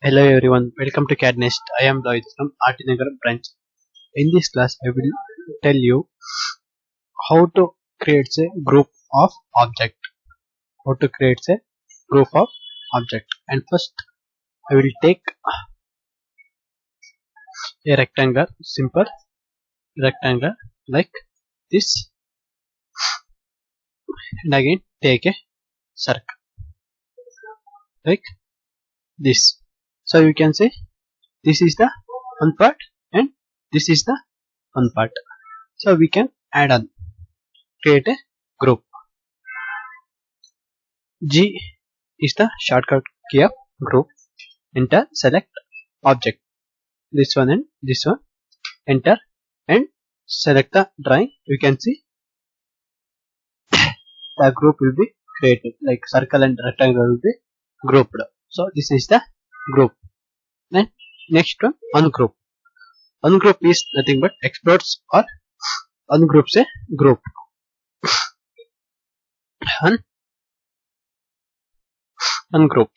Hello everyone, welcome to CAD NEST. I am Lloyd from Nagar branch. In this class, I will tell you how to create a group of object. And first, I will take a rectangle, simple rectangle like this, and again take a circle like this. So you can say this is the one part and this is the one part. So we can add on, create a group. G is the shortcut key of group. Enter, select object, this one and this one. Enter and select the drawing. You can see the group will be created, like circle and rectangle will be grouped. So this is the group. Then next one, ungroup. Ungroup is nothing but explores or ungroups a group. Ungroup.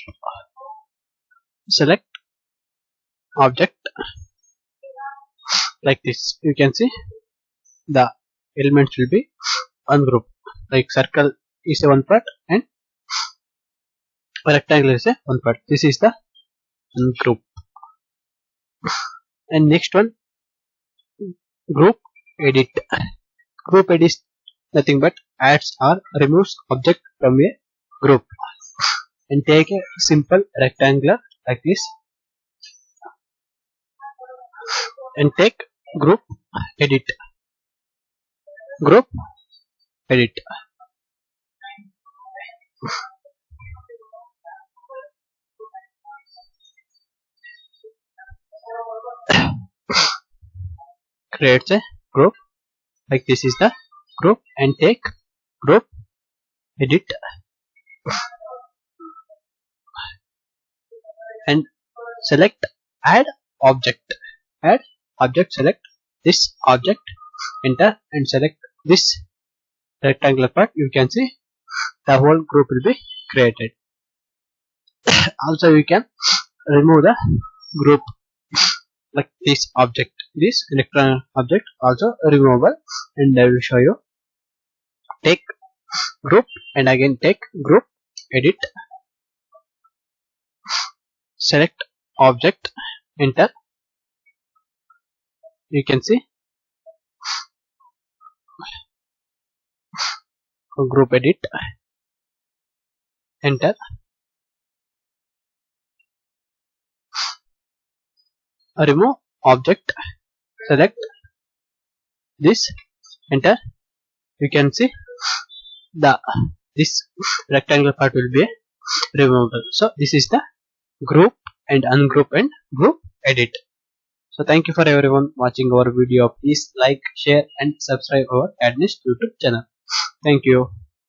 Select object like this. You can see the elements will be ungrouped. Like circle is a one part and rectangle is a one part. This is the ungroup. And next one, group edit. Group edit is nothing but adds or removes object from a group. And take a simple rectangular like this and take group edit. Group edit. Creates a group like this is the group, and take group edit and select add object. Add object, select this object, enter and select this rectangular part. You can see the whole group will be created. Also you can remove the group like this object, this rectangular object also removable, and I will show you. Take group and again take group edit, select object, enter. You can see group edit, enter. Remove object, select this, enter. You can see this rectangular part will be removable. So this is the group and ungroup and group edit. So thank you for everyone watching our video. Please like, share and subscribe our CAD NEST YouTube channel. Thank you.